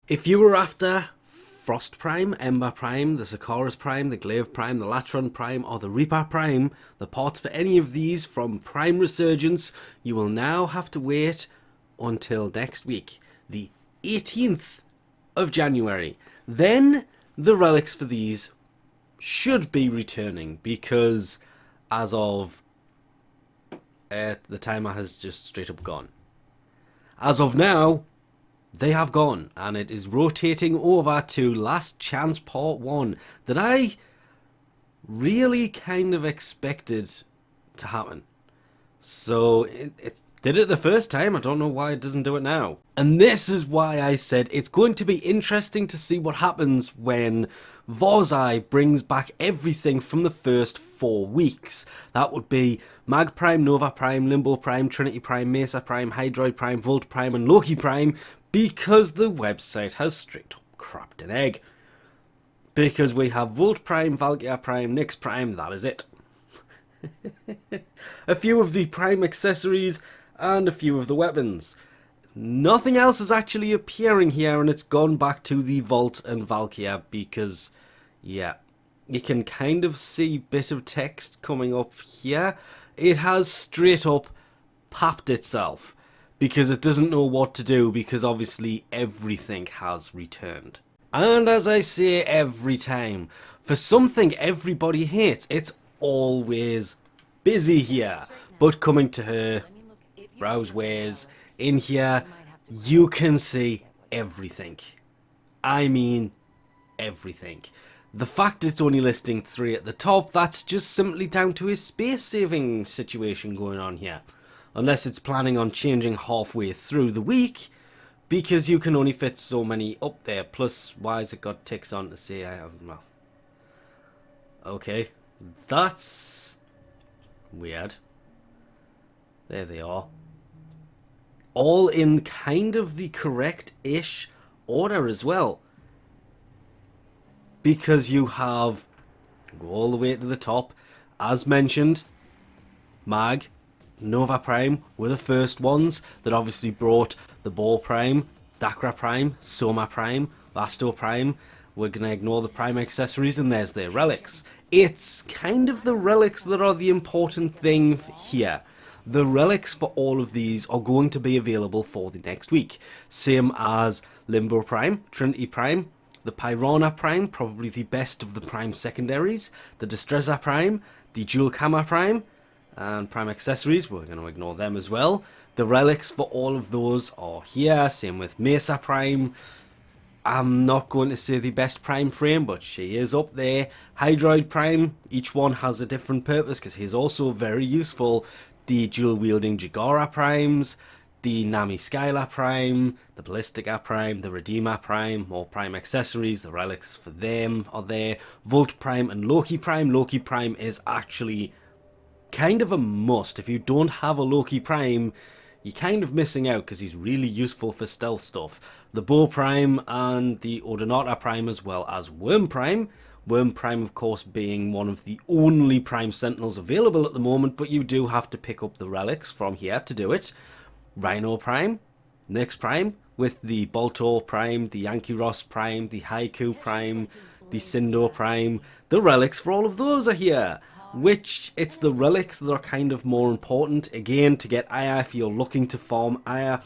If you were after Frost Prime, Ember Prime, the Socorus Prime, the Glaive Prime, the Latron Prime, or the Reaper Prime, the parts for any of these from Prime Resurgence, you will now have to wait until next week, the 18th of January. Then the relics for these should be returning, because as of the timer has just straight up gone. As of now, they have gone, and it is rotating over to Last Chance Part 1 that I really kind of expected to happen. So it did it the first time. I don't know why it doesn't do it now. And this is why I said it's going to be interesting to see what happens when Vorzai brings back everything from the first 4 weeks. That would be Mag Prime, Nova Prime, Limbo Prime, Trinity Prime, Mesa Prime, Hydroid Prime, Volt Prime, and Loki Prime, because the website has straight up crapped an egg. Because we have Volt Prime, Valkyr Prime, Nyx Prime, that is it. A few of the Prime accessories and a few of the weapons. Nothing else is actually appearing here, and it's gone back to the Vault and Valkyr because, yeah, you can kind of see a bit of text coming up here. It has straight up papped itself because it doesn't know what to do, because obviously everything has returned. And as I say every time, for something everybody hates, it's always busy here. But coming to her browsewares, in here, you can see everything. I mean, everything. The fact it's only listing 3 at the top, that's just simply down to a space saving situation going on here. Unless it's planning on changing halfway through the week, because you can only fit so many up there. Plus, why has it got ticks on to say I have, well, okay, that's weird. There they are. All in kind of the correct-ish order as well. Because you have, go all the way to the top, as mentioned, Mag, Nova Prime were the first ones that obviously brought the Ball Prime, Dakra Prime, Soma Prime, Vasto Prime. We're going to ignore the Prime accessories, and there's their relics. It's kind of the relics that are the important thing here. The relics for all of these are going to be available for the next week. Same as Limbo Prime, Trinity Prime, the Pyrana Prime, probably the best of the Prime secondaries, the Distressa Prime, the Jewel Kama Prime, and Prime accessories, we're going to ignore them as well. The relics for all of those are here, same with Mesa Prime. I'm not going to say the best Prime frame, but she is up there. Hydroid Prime, each one has a different purpose, because he's also very useful. The dual-wielding Jagara Primes, the Nami Skylar Prime, the Ballistica Prime, the Redeemer Prime, more Prime accessories, the relics for them are there. Volt Prime and Loki Prime. Loki Prime is actually kind of a must. If you don't have a Loki Prime, you're kind of missing out, because he's really useful for stealth stuff. The Bow Prime and the Odonata Prime, as well as Worm Prime. Worm Prime, of course, being one of the only Prime Sentinels available at the moment, but you do have to pick up the relics from here to do it. Rhino Prime, Nyx Prime, with the Boltor Prime, the Ankyros Prime, the Haiku Prime, the Sindo Prime. The relics for all of those are here, which it's the relics that are kind of more important. Again, to get Aya, if you're looking to farm Aya,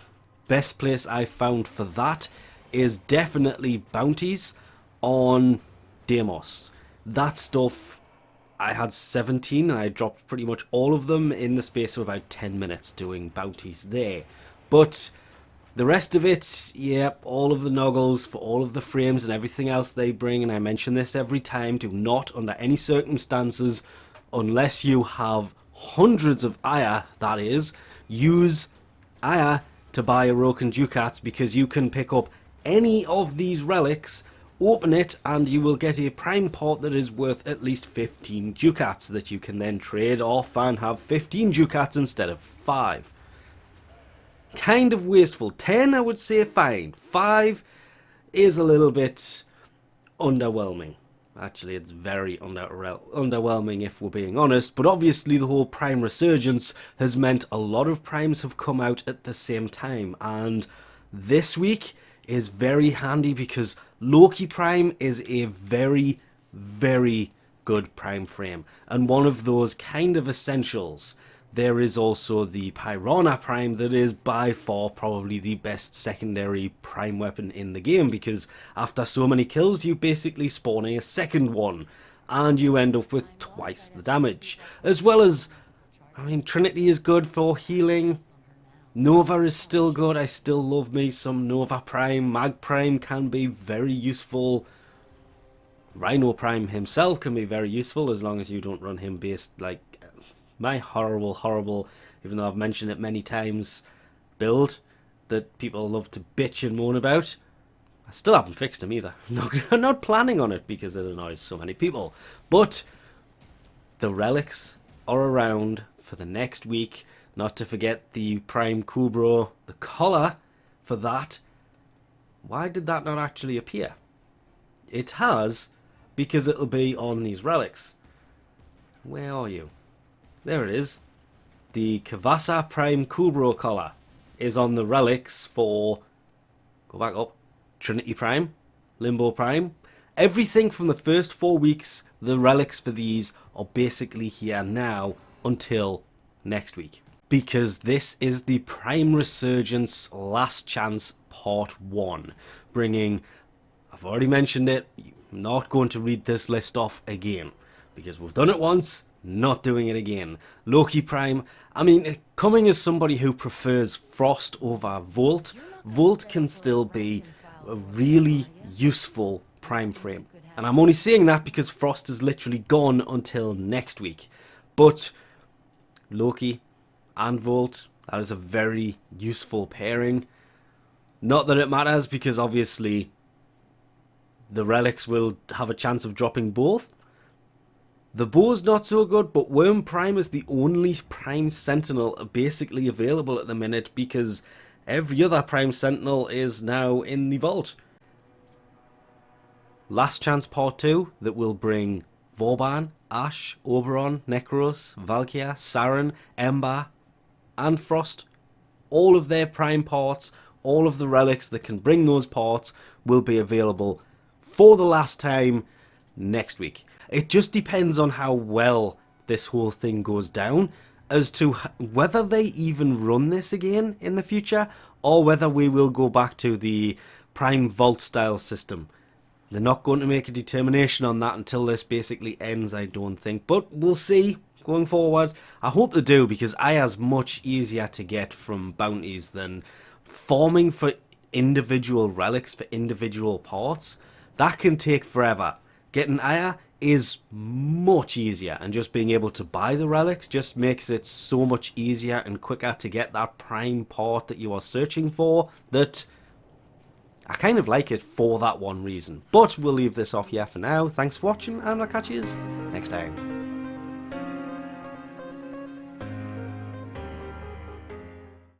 best place I've found for that is definitely bounties on Deimos. That stuff, I had 17 and I dropped pretty much all of them in the space of about 10 minutes doing bounties there. But the rest of it, yep, all of the noggles for all of the frames and everything else they bring, and I mention this every time, do not under any circumstances, unless you have hundreds of Aya, that is, use Aya to buy Orokin Ducats, because you can pick up any of these relics, open it, and you will get a Prime part that is worth at least 15 Ducats that you can then trade off and have 15 Ducats instead of 5. Kind of wasteful. 10 I would say fine. 5 is a little bit underwhelming. Actually, it's very underwhelming if we're being honest, but obviously the whole Prime Resurgence has meant a lot of Primes have come out at the same time, and this week is very handy because Loki Prime is a very, very good Prime frame and one of those kind of essentials. There is also the Piranha Prime that is by far probably the best secondary Prime weapon in the game, because after so many kills you basically spawn a second one and you end up with twice the damage. As well as, I mean, Trinity is good for healing, Nova is still good, I still love me some Nova Prime, Mag Prime can be very useful, Rhino Prime himself can be very useful as long as you don't run him based like my horrible, even though I've mentioned it many times, build that people love to bitch and moan about. I still haven't fixed him either. I'm not planning on it because it annoys so many people. But the relics are around for the next week. Not to forget the Prime Kubro, the collar for that. Why did that not actually appear? It has, because it'll be on these relics. Where are you? There it is. The Kavasa Prime Kubro collar is on the relics for, go back up, Trinity Prime, Limbo Prime. Everything from the first 4 weeks, the relics for these are basically here now until next week. Because this is the Prime Resurgence Last Chance Part 1. Bringing, I've already mentioned it, I'm not going to read this list off again. Because we've done it once, not doing it again. Loki Prime, I mean, coming as somebody who prefers Frost over Volt, Volt can still be a really useful Prime frame. And I'm only saying that because Frost is literally gone until next week. But Loki and Volt, that is a very useful pairing. Not that it matters because obviously the relics will have a chance of dropping both. The bow's not so good, but Worm Prime is the only Prime Sentinel basically available at the minute because every other Prime Sentinel is now in the vault. Last Chance Part 2 that will bring Vauban, Ash, Oberon, Necros, Valkyria, Saren, Ember and Frost. All of their Prime parts, all of the relics that can bring those parts will be available for the last time next week. It just depends on how well this whole thing goes down as to whether they even run this again in the future or whether we will go back to the Prime Vault style system. They're not going to make a determination on that until this basically ends, I don't think. But we'll see going forward. I hope they do because Aya's much easier to get from bounties than farming for individual relics for individual parts. That can take forever. Getting Aya is much easier, and just being able to buy the relics just makes it so much easier and quicker to get that prime part that you are searching for, that I kind of like it for that one reason. But we'll leave this off here for now. Thanks for watching, and I'll catch you next time.